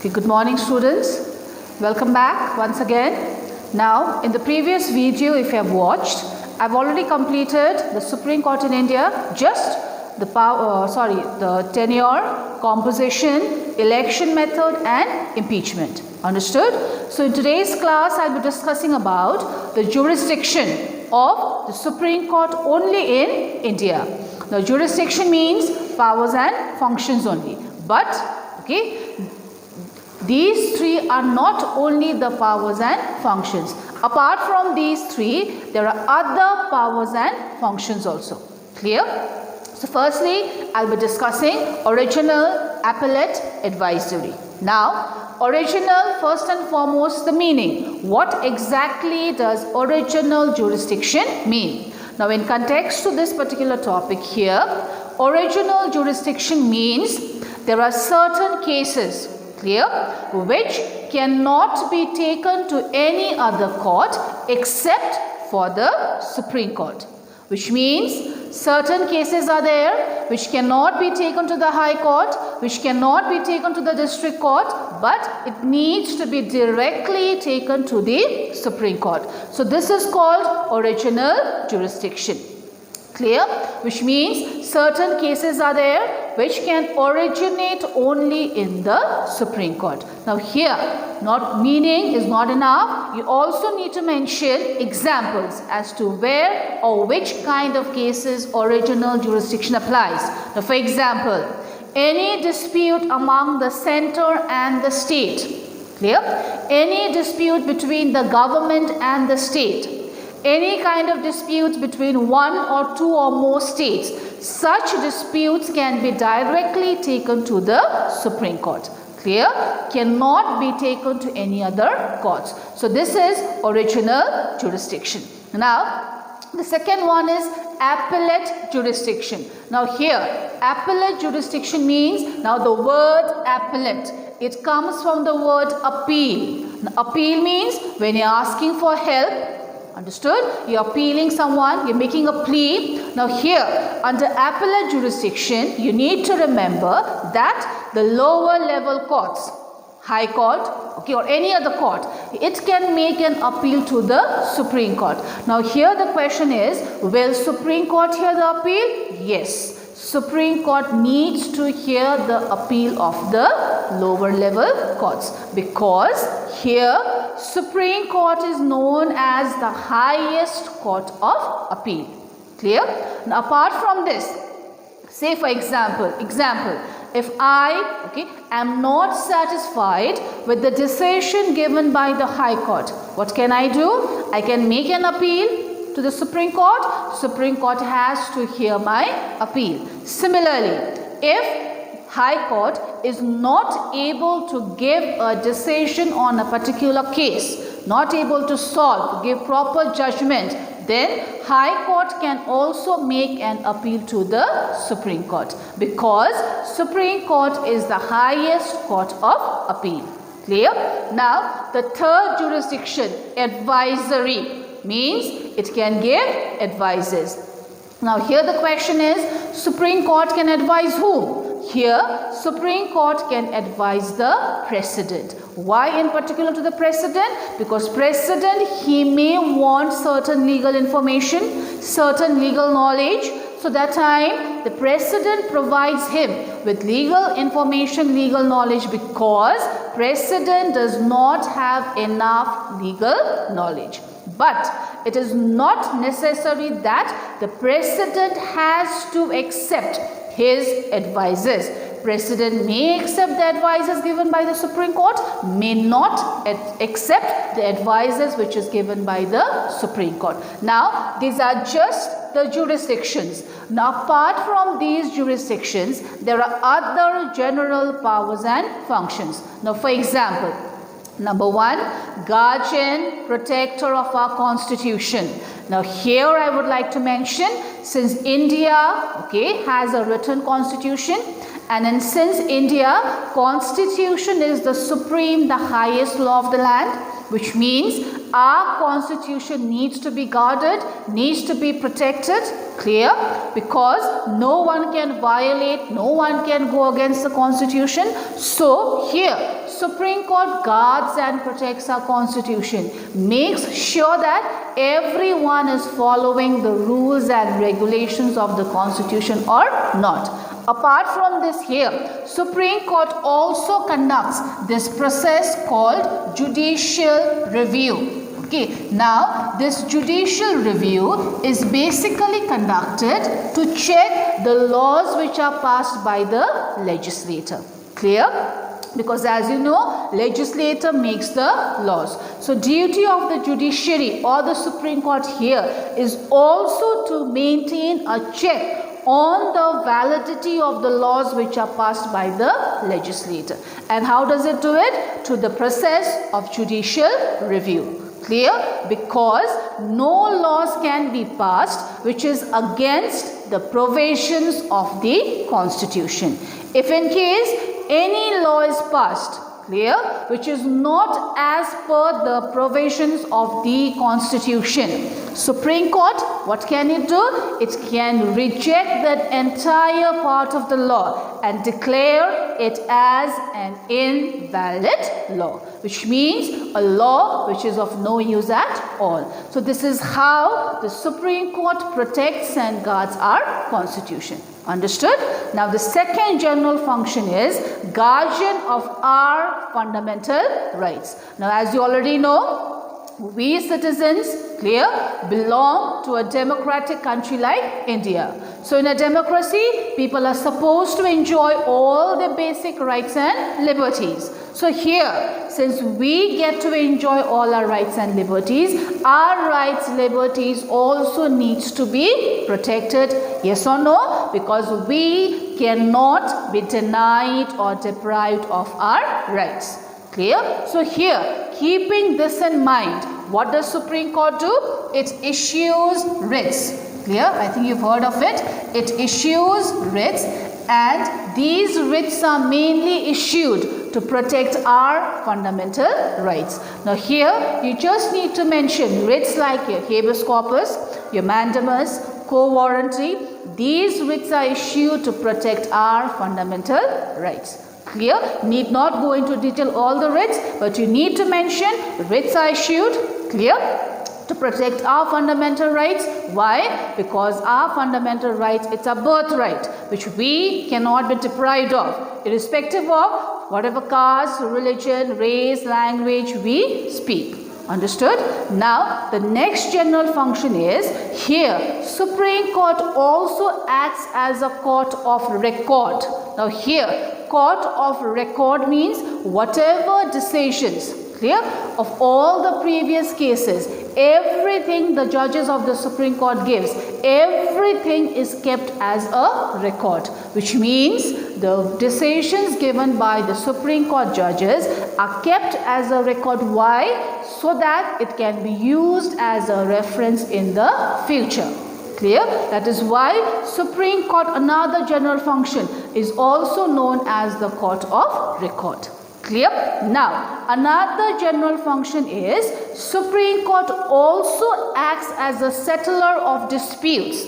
Okay, good morning students. Welcome back once again. Now in the previous video, if you have watched, I've already completed the Supreme Court in India, just the the tenure, composition, election method and impeachment. Understood? So in today's class, I'll be discussing about the jurisdiction of the Supreme Court only in India. Now jurisdiction means powers and functions only. But okay, these three are not only the powers and functions. Apart from these three, there are other powers and functions also. Clear? So firstly, I'll be discussing original, appellate, advisory. Now, original, first and foremost, the meaning. What exactly does original jurisdiction mean? Now, in context to this particular topic here, original jurisdiction means there are certain cases, clear, which cannot be taken to any other court except for the Supreme Court. Which means certain cases are there which cannot be taken to the High Court, which cannot be taken to the District Court, but it needs to be directly taken to the Supreme Court. So this is called original jurisdiction. Clear? Which means certain cases are there which can originate only in the Supreme Court. Now here, not meaning is not enough. You also need to mention examples as to where or which kind of cases original jurisdiction applies. Now for example, any dispute among the center and the state. Clear? Any dispute between the government and the state. Any kind of disputes between one or two or more states, such disputes can be directly taken to the Supreme Court. Clear? Cannot be taken to any other courts. So this is original jurisdiction. Now, the second one is appellate jurisdiction. Now here, appellate jurisdiction means, now the word appellate, it comes from the word appeal. Now, appeal means when you're asking for help. Understood? You're appealing someone, you're making a plea. Now here, under appellate jurisdiction, you need to remember that the lower level courts, High Court, okay, or any other court, it can make an appeal to the Supreme Court. Now here the question is, will Supreme Court hear the appeal? Yes. Supreme Court needs to hear the appeal of the lower level courts, because here Supreme Court is known as the highest court of appeal. Clear? Now apart from this, say for example, if I am not satisfied with the decision given by the High Court, what can I do? I can make an appeal to the Supreme Court. Supreme Court has to hear my appeal. Similarly, if High Court is not able to give a decision on a particular case, not able to solve, give proper judgment, then High Court can also make an appeal to the Supreme Court, because Supreme Court is the highest court of appeal. Clear? Now, the third jurisdiction, advisory, means it can give advices. Now here the question is, Supreme Court can advise whom? Here, Supreme Court can advise the President. Why in particular to the President? Because President, he may want certain legal information, certain legal knowledge. So that time, the President provides him with legal information, legal knowledge, because President does not have enough legal knowledge. But it is not necessary that the President has to accept his advices. President may accept the advices given by the Supreme Court, may not accept the advices which is given by the Supreme Court. Now, these are just the jurisdictions. Now, apart from these jurisdictions, there are other general powers and functions. Now, for example, number one, guardian, protector of our constitution. Now here I would like to mention, since India has a written constitution, and since India, constitution is the supreme, the highest law of the land, which means our constitution needs to be guarded, needs to be protected. Clear? Because no one can violate, no one can go against the Constitution. So here, Supreme Court guards and protects our Constitution, makes sure that everyone is following the rules and regulations of the Constitution or not. Apart from this here, Supreme Court also conducts this process called judicial review. Okay, now this judicial review is basically conducted to check the laws which are passed by the legislator. Clear? Because as you know, legislator makes the laws. So duty of the judiciary or the Supreme Court here is also to maintain a check on the validity of the laws which are passed by the legislator. And how does it do it? Through the process of judicial review. Clear? Because no laws can be passed which is against the provisions of the Constitution. If in case any law is passed, clear, which is not as per the provisions of the Constitution, Supreme Court, what can it do? It can reject that entire part of the law and declare it as an invalid law, which means a law which is of no use at all. So this is how the Supreme Court protects and guards our Constitution. Understood? Now the second general function is guardian of our fundamental rights. Now as you already know, we citizens, clear, belong to a democratic country like India. So in a democracy, people are supposed to enjoy all the basic rights and liberties. So here, since we get to enjoy all our rights and liberties, our rights, liberties also needs to be protected. Yes or no? Because we cannot be denied or deprived of our rights. Clear? So here, keeping this in mind, what does Supreme Court do? It issues writs. Clear? I think you've heard of it. It issues writs, and these writs are mainly issued to protect our fundamental rights. Now here, you just need to mention writs like your habeas corpus, your mandamus, quo warranty. These writs are issued to protect our fundamental rights. Clear? Need not go into detail all the writs, but you need to mention writs are issued, clear, to protect our fundamental rights. Why? Because our fundamental rights, it's a birthright which we cannot be deprived of, irrespective of whatever caste, religion, race, language we speak. Understood? Now the next general function is here Supreme Court also acts as a court of record. Now here court of record means whatever decisions, clear, of all the previous cases, everything the judges of the Supreme Court gives, everything is kept as a record, which means the decisions given by the Supreme Court judges are kept as a record. Why? So that it can be used as a reference in the future. Clear? That is why Supreme Court, another general function, is also known as the court of record. Clear? Now, another general function is Supreme Court also acts as a settler of disputes.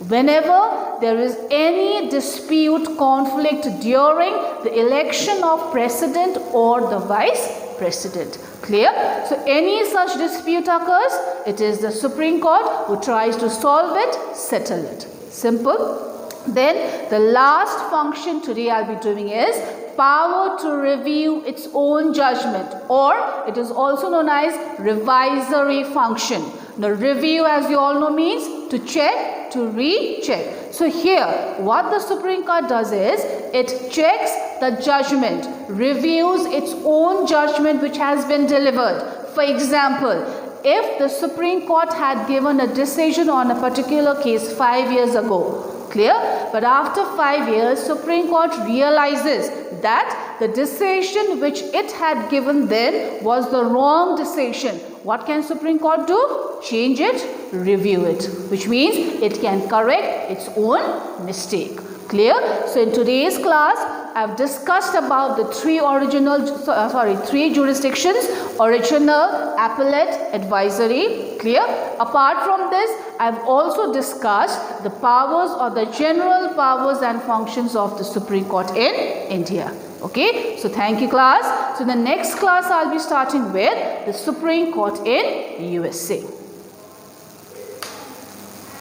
Whenever there is any dispute, conflict during the election of president or the vice president. Clear? So any such dispute occurs, it is the Supreme Court who tries to solve it, settle it. Simple. Then the last function today I'll be doing is power to review its own judgment, or it is also known as revisory function. The review, as you all know, means to check, to recheck. So here what the Supreme Court does is it checks the judgment, reviews its own judgment which has been delivered. For example, if the Supreme Court had given a decision on a particular case 5 years ago, clear, but after 5 years Supreme Court realizes that the decision which it had given then was the wrong decision, what can Supreme Court do? Change it, review it, which means it can correct its own mistake. Clear? So in today's class I've discussed about the three jurisdictions: original, appellate, advisory. Clear? Apart from this, I've also discussed the powers or the general powers and functions of the Supreme Court in India. Okay, so thank you class. So the next class I'll be starting with the Supreme Court in USA.